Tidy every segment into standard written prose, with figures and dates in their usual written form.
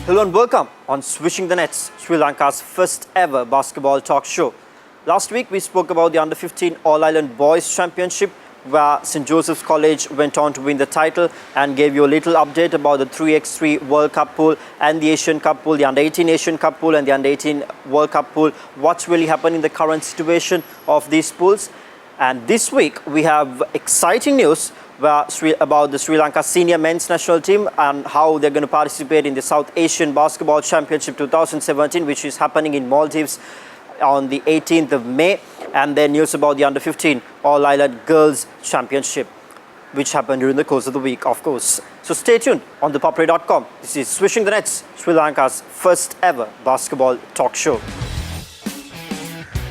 Hello and welcome on Swishing the Nets, Sri Lanka's first ever basketball talk show. Last week we spoke about the Under-15 All-Ireland Boys Championship where St. Joseph's College went on to win the title and gave you a little update about the 3x3 World Cup pool and the Asian Cup pool, the Under-18 Asian Cup pool and the Under-18 World Cup pool, what's really happening in the current situation of these pools. And this week we have exciting news about the Sri Lanka senior men's national team and how they're going to participate in the South Asian Basketball Championship 2017, which is happening in Maldives on the 18th of May. And then news about the Under-15 All-Ireland Girls Championship, which happened during the course of the week, of course. So stay tuned on ThePapare.com. This is Swishing the Nets, Sri Lanka's first ever basketball talk show.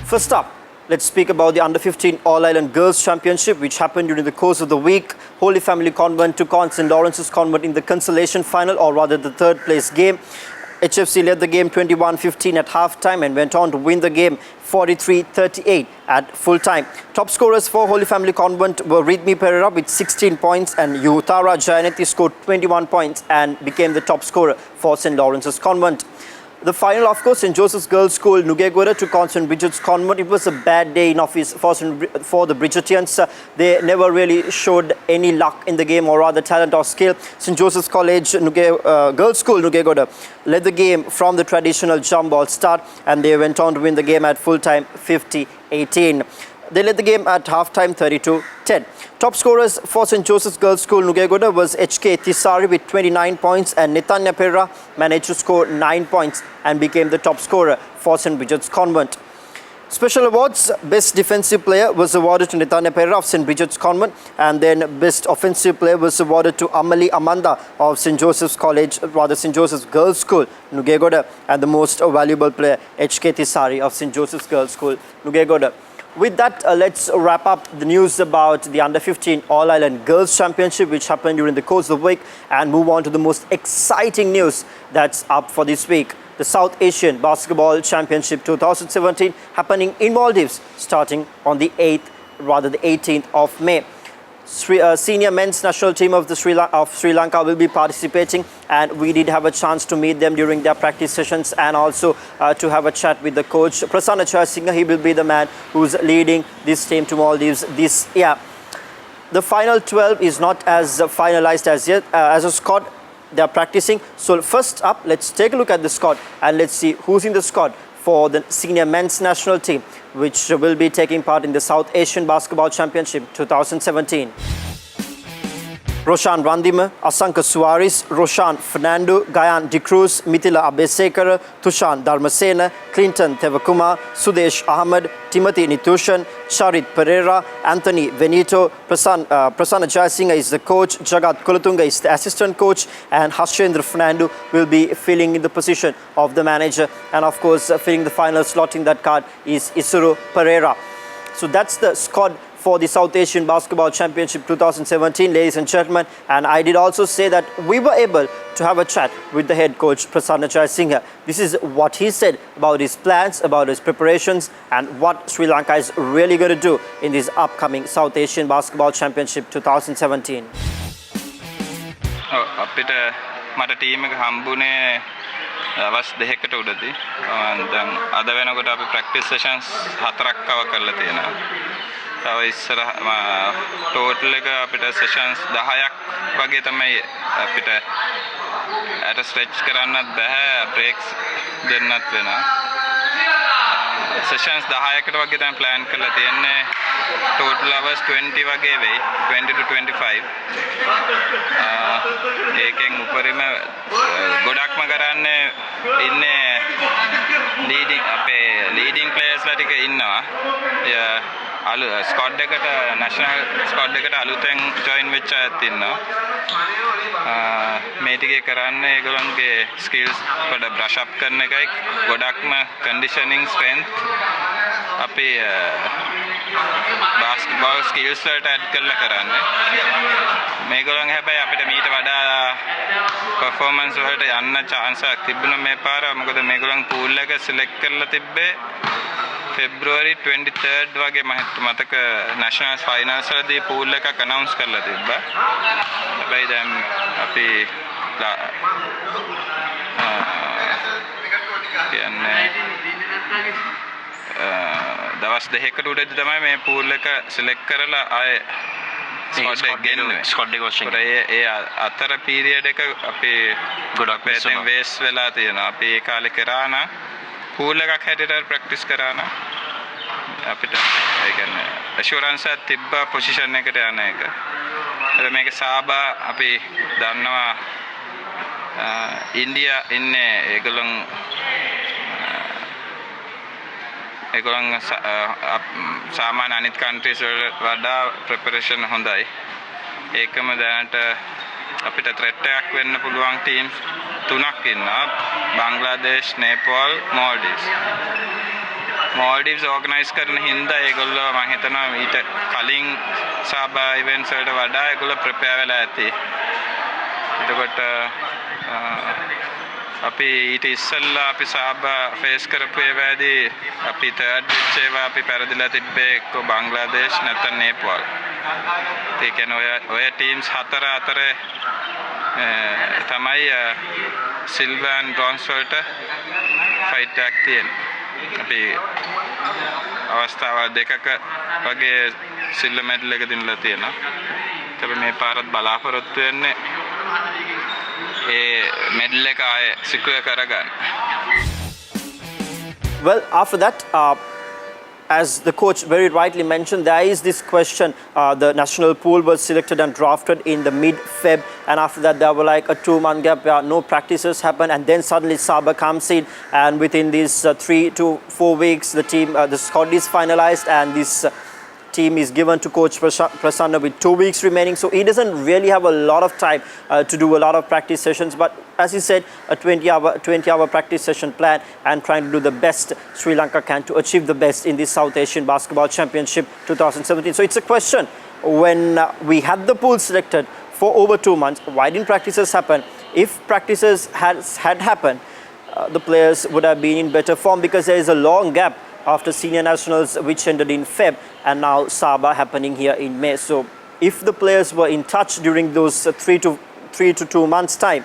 First up, let's speak about the Under-15 All-Ireland Girls Championship, which happened during the course of the week. Holy Family Convent took on St. Lawrence's Convent in the consolation final, or rather the third place game. HFC led the game 21-15 at halftime and went on to win the game 43-38 at full time. Top scorers for Holy Family Convent were Ridmi Pereira with 16 points and Yuthara Jayanthi scored 21 points and became the top scorer for St. Lawrence's Convent. The final, of course, St. Joseph's Girls' School, Nugegoda took on St. Bridget's Convent. It was a bad day in office for the Bridgetians. They never really showed any luck in the game, or rather talent or skill. St. Joseph's College Girls' School, Nugegoda, led the game from the traditional jump ball start, and they went on to win the game at full time 50-18. They led the game at halftime 32-10. Top scorers for St. Joseph's Girls' School Nugegoda was HK Thisari with 29 points and Nithanya Pereira managed to score 9 points and became the top scorer for St. Bridget's Convent. Special awards, Best Defensive Player was awarded to Nithanya Pereira of St. Bridget's Convent, and then Best Offensive Player was awarded to Amali Amanda of St. Joseph's College, rather St. Joseph's Girls' School Nugegoda, and the Most Valuable Player HK Thisari of St. Joseph's Girls' School Nugegoda. With that, let's wrap up the news about the Under-15 All-Ireland Girls Championship, which happened during the course of the week, and move on to the most exciting news that's up for this week. The South Asian Basketball Championship 2017 happening in Maldives starting on the 18th of May. Senior men's national team of Sri Lanka will be participating, and we did have a chance to meet them during their practice sessions and also to have a chat with the coach Prasanna Jayasinghe. He will be the man who's leading this team to Maldives this year. The final 12 is not as finalized as yet. As a squad, they are practicing. So first up, let's take a look at the squad and let's see who's in the squad for the senior men's national team, which will be taking part in the South Asian Basketball Championship 2017. Roshan Randima, Asanka Suarez, Roshan Fernando, Gayan De Cruz, Mithila Abesekara, Tushan Dharmasena, Clinton Thevakuma, Sudesh Ahmed, Timothy Nitushan, Charit Pereira, Anthony Venito, Prasanna Jayasinghe is the coach, Jagat Kulatunga is the assistant coach, and Hashendra Fernando will be filling in the position of the manager. And of course, filling the final slot in that card is Isuru Pereira. So that's the squad for the South Asian Basketball Championship 2017, ladies and gentlemen. And I did also say that we were able to have a chat with the head coach, Prasanna Jayasinghe. This is what he said about his plans, about his preparations, and what Sri Lanka is really going to do in this upcoming South Asian Basketball Championship 2017. අපිට මට team එක හම්බුනේ hours දෙකකට උඩදී. දැන් අද වෙනකොට අපි practice sessions 4ක් කව කරලා තියෙනවා. තව ඉස්සර ටෝටල් එක අපිට සෙෂන්ස් 10ක් වගේ තමයි අපිට අට ස්ට්‍රෙච් කරන්නත් බෑ, බ්‍රේක්ස් දෙන්නත් වෙනවා. සෙෂන්ස් 10කට වගේ තමයි ප්ලෑන් කරලා තියෙන්නේ. ටෝටල් hours 20 වගේ වෙයි, 20 to 25. ඒකෙන් උඩරිම ගොඩක්ම කරන්නේ ඉන්නේ ලීඩින් ප්ලේයර්ස්ලා ටික ඉන්නවා. ස්ක්වොඩ් එකට නැෂනල් ස්ක්වොඩ් එකට අලුතෙන් ජොයින් වෙච්ච අයත් ඉන්නවා. මේ ටිකේ කරන්නේ ඒගොල්ලන්ගේ ස්කිල්ස් පොඩ බ්‍රෂ් අප් කරන එකයි, ගොඩක්ම කන්ඩිෂනින් ස්ට්‍රෙන්ත් අපි basketball skills වලට ඇඩ් කරලා කරන්නේ. මේගොල්ලන් හැබැයි අපිට මීට වඩා performance වලට යන්න chance එකක් තිබුණා මේ පාර. මොකද මේගොල්ලන් pool එක select කරලා තිබ්බේ February 23rd වගේ මතක nationals finals වලදී pool එකක් announce කරලා තිබ්බා. හැබැයි දැන් අපි කියන්නේ දවස් දෙකකට උඩදී තමයි මේ පූල් එක සිලෙක්ට් කරලා ආයේ ස්කොඩ් එක වශයෙන් ඒ අතර පීරියඩ් එක අපි ගොඩක් වේස් වෙලා තියෙනවා. අපි ඒ කාලේ කරා නම් පූල් එකක් හැටියට ප්‍රැක්ටිස් කරා නම් අපිට ඒ කියන්නේ ඇෂුරන්ස් එකක් තිබ්බා පොසිෂන් එකට යන එක. ඒක මේක සාබා අපි දන්නවා ඉන්දියා ඉන්නේ ඒගොල්ලන් සාමාන්‍ය අනිත් කන්ට්‍රීස් වලට වඩා ප්‍රෙපරේෂන් හොඳයි. ඒකම දැනට අපිට ත්‍රෙට් එකක් වෙන්න පුළුවන් ටීම්ස් 3ක් ඉන්නවා. බංග්ලාදේශ්, නේපාල්, මෝල්ඩිව්ස් ඕගනයිස් කරන හින්දා ඒගොල්ලෝ මම හිතනවා ඊට කලින් සාබා ඉවෙන්ට්ස් වලට වඩා ඒගොල්ලෝ ප්‍රෙපෙයාර් වෙලා ඇති. එතකොට අපි ඊට ඉස්සෙල්ලා අපි සාබා ෆේස් කරපු ඒවාදී අපි තර්ඩ් වෙච්ච ඒවා අපි පෙරදිලා තිබ්බේ එක්ක බංග්ලාදේශ් නැත්නම් නේපාල්. ඒ කියන්නේ ඔය ටීම්ස් 4 අතර තමයි සිල්වර් ඇන්ඩ් බ්‍රොන්ස් වලට ෆයිට් එකක් තියෙන්නේ. අපි අවස්ථාව දෙකක වගේ සිල්වර් මෙඩල් එක දිනලා තියෙනවා. අපි මේ පාරත් බලාපොරොත්තු වෙන්නේ medal එක ආයේ සිකුව කරගන්න. Well, after that, as the coach very rightly mentioned, there is this question. The national pool was selected and drafted in the mid-Feb, and after that there were like a 2-month gap where no practices happened, and then suddenly SABA comes in, and within these 3 to 4 weeks the team, the squad is finalized, and this team is given to coach Prasanna with 2 weeks remaining, so he doesn't really have a lot of time to do a lot of practice sessions. But as he said, a 20-hour practice session plan, and trying to do the best Sri Lanka can to achieve the best in this South Asian Basketball Championship 2017. So it's a question, when we had the pool selected for over 2 months, why didn't practices happen? If practices had happened, the players would have been in better form, because there is a long gap after senior nationals, which ended in Feb, and now SABA happening here in May. So if the players were in touch during those 3 to 2 months time,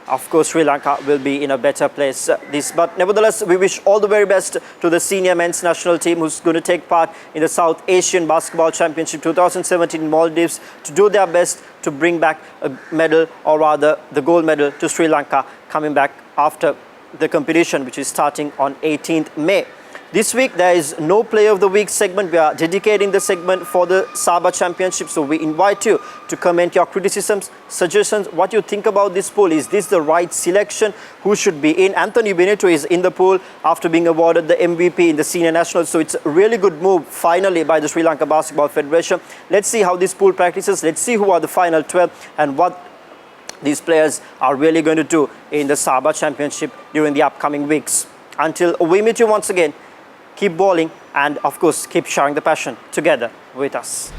of course Sri Lanka will be in a better place. But nevertheless, we wish all the very best to the senior men's national team, who's going to take part in the South Asian Basketball Championship 2017 in Maldives, to do their best to bring back a medal, or rather the gold medal, to Sri Lanka, coming back after the competition, which is starting on 18th May. This week there is no Player of the Week segment. We are dedicating the segment for the SABA Championship. So we invite you to comment your criticisms, suggestions, what you think about this pool. Is this the right selection? Who should be in? Anthony Benito is in the pool after being awarded the MVP in the senior nationals. So it's a really good move finally by the Sri Lanka Basketball Federation. Let's see how this pool practices. Let's see who are the final 12 and what these players are really going to do in the SABA Championship during the upcoming weeks. Until we meet you once again, keep bowling, and of course keep sharing the passion together with us.